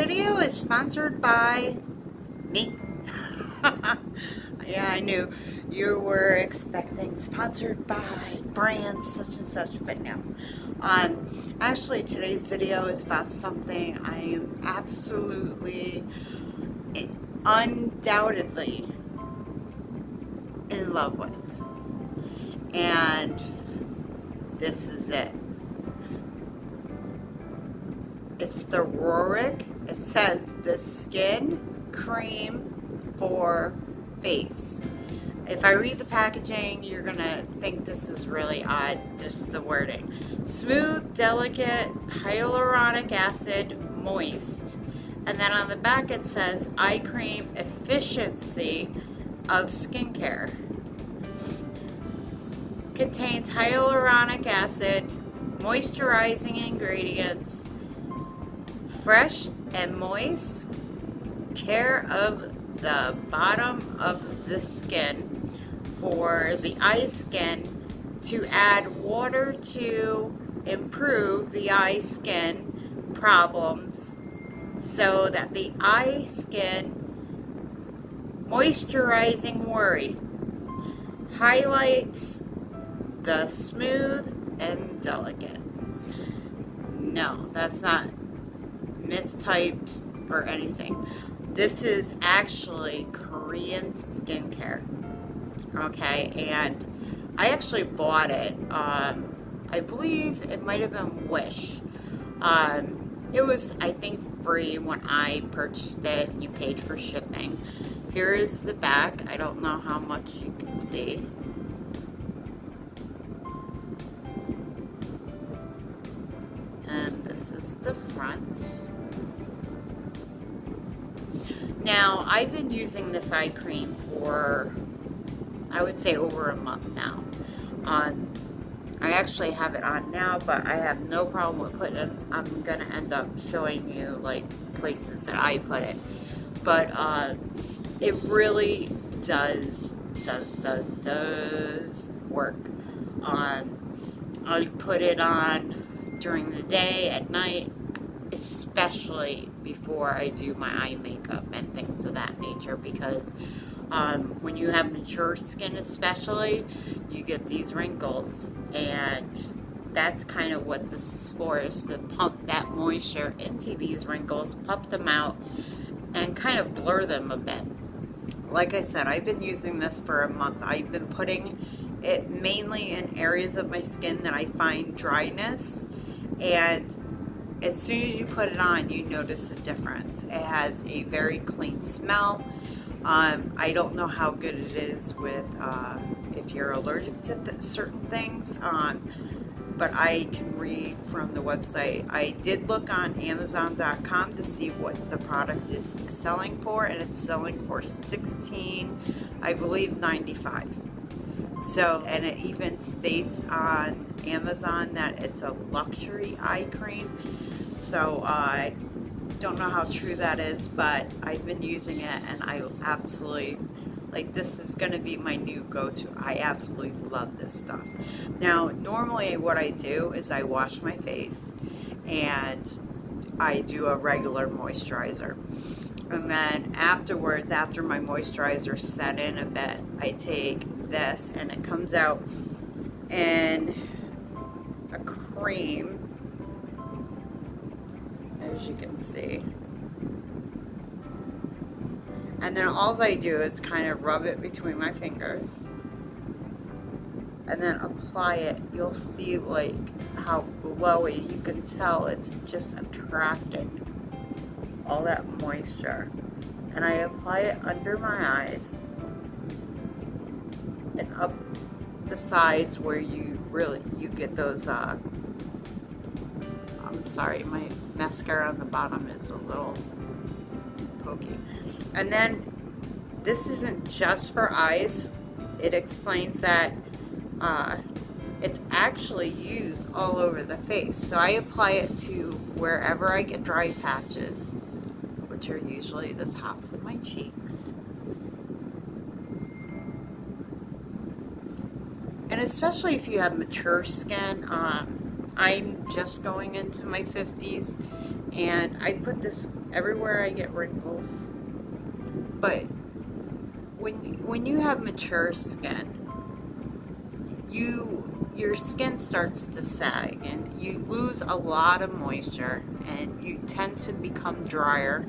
video is sponsored by me. Yeah, I knew you were expecting sponsored by brands such and such, but no. Actually, today's video is about something I am absolutely, undoubtedly in love with. And this is it. It's the Rorik. It says the skin cream for face. If I read the packaging, you're gonna think this is really odd. Just the wording. Smooth, delicate, hyaluronic acid, moist. And then on the back it says eye cream efficiency of skincare. Contains hyaluronic acid, moisturizing ingredients, fresh and moist care of the bottom of the skin for the eye skin to add water to improve the eye skin problems so that the eye skin moisturizing worry highlights the smooth and delicate. No, that's not mistyped or anything. This is actually Korean skincare. Okay, and I actually bought it. I believe it might have been Wish. It was, I think, free when I purchased it, and you paid for shipping. Here is the back. I don't know how much you can see. And this is the front. Now, I've been using this eye cream for, I would say, over a month now. I actually have it on now, but I have no problem with putting it. I'm going to end up showing you, like, places that I put it. But it really does work. I put it on during the day, at night, especially before I do my eye makeup and things of that nature, because when you have mature skin especially, you get these wrinkles, and that's kind of what this is for, is to pump that moisture into these wrinkles, pump them out, and kind of blur them a bit. Like I said, I've been using this for a month. I've been putting it mainly in areas of my skin that I find dryness, and as soon as you put it on, you notice a difference. It has a very clean smell. I don't know how good it is with if you're allergic to certain things, but I can read from the website. I did look on Amazon.com to see what the product is selling for, and it's selling for $16, I believe, $95. So, and it even states on Amazon that it's a luxury eye cream. So I don't know how true that is, but I've been using it, and I absolutely, like, this is going to be my new go-to. I absolutely love this stuff. Now, normally what I do is I wash my face, and I do a regular moisturizer. And then afterwards, after my moisturizer set in a bit, I take this, and it comes out in a cream, as you can see. And then all I do is kind of rub it between my fingers and then apply it. You'll see, like, how glowy. You can tell it's just attracting all that moisture. And I apply it under my eyes and up the sides where you get those I'm sorry, my mascara on the bottom is a little pokey. And then this isn't just for eyes. It explains that it's actually used all over the face. So I apply it to wherever I get dry patches, which are usually the tops of my cheeks. And especially if you have mature skin, I'm just going into my 50s, and I put this everywhere I get wrinkles. But when you have mature skin, your skin starts to sag and you lose a lot of moisture and you tend to become drier.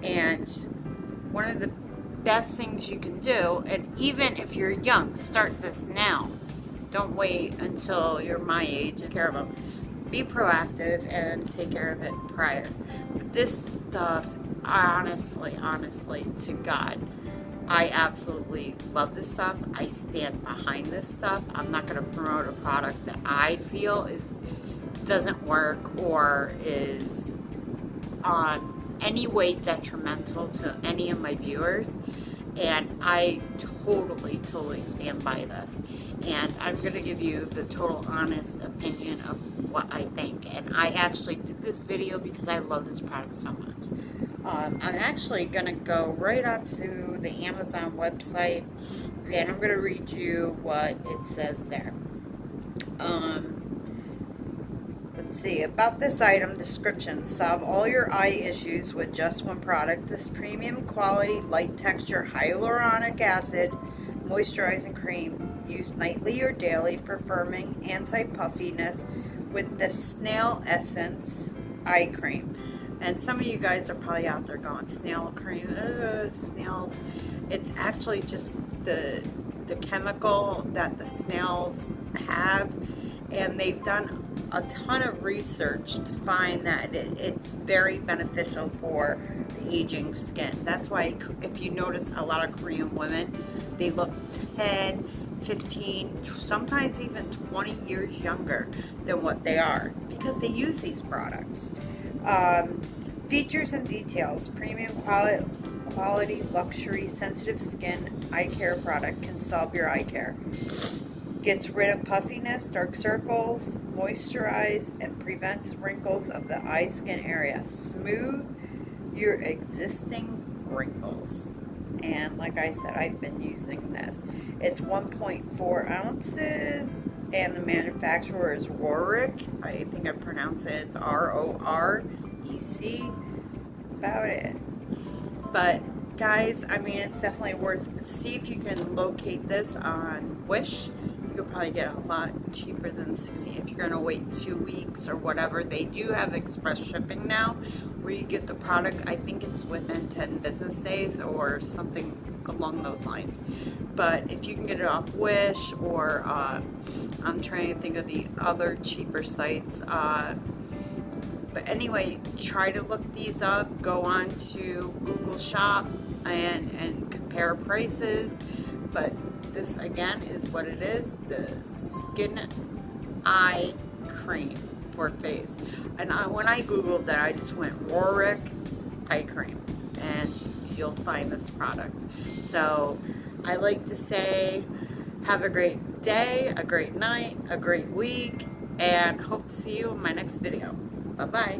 And one of the best things you can do, and even if you're young, start this now. Don't wait until you're my age to take care of them. Be proactive and take care of it prior. But this stuff, honestly, to God, I absolutely love this stuff. I stand behind this stuff. I'm not going to promote a product that I feel doesn't work or is any way detrimental to any of my viewers. And I totally stand by this. And I'm going to give you the total honest opinion of what I think. And I actually did this video because I love this product so much. I'm actually going to go right onto the Amazon website, and I'm going to read you what it says there. Let's see, about this item description. Solve all your eye issues with just one product. This premium quality, light texture, hyaluronic acid moisturizing cream, used nightly or daily for firming, anti-puffiness with the Snail Essence Eye Cream. And some of you guys are probably out there going, Snail cream, snails. It's actually just the chemical that the snails have, and they've done a ton of research to find that it's very beneficial for the aging skin. That's why if you notice a lot of Korean women, they look 10, 15, sometimes even 20 years younger than what they are because they use these products. Features and details. Premium quality, luxury, sensitive skin eye care product can solve your eye care. Gets rid of puffiness, dark circles, moisturizes, and prevents wrinkles of the eye skin area. Smooth your existing wrinkles. And like I said, I've been using this. It's 1.4 ounces, and the manufacturer is Rorick. I think I pronounced it. It's ROREC. About it. But guys, I mean, it's definitely worth. See if you can locate this on Wish. You'll probably get a lot cheaper than 60 if you're going to wait 2 weeks or whatever. They do have express shipping now where you get the product. I think it's within 10 business days or something along those lines. But if you can get it off Wish or I'm trying to think of the other cheaper sites. But anyway, try to look these up. Go on to Google Shop and compare prices. But this again is what it is, the skin eye cream for face. And when I googled that, I just went Rorick eye cream and you'll find this product. So I like to say have a great day, a great night, a great week, and hope to see you in my next video. Bye bye.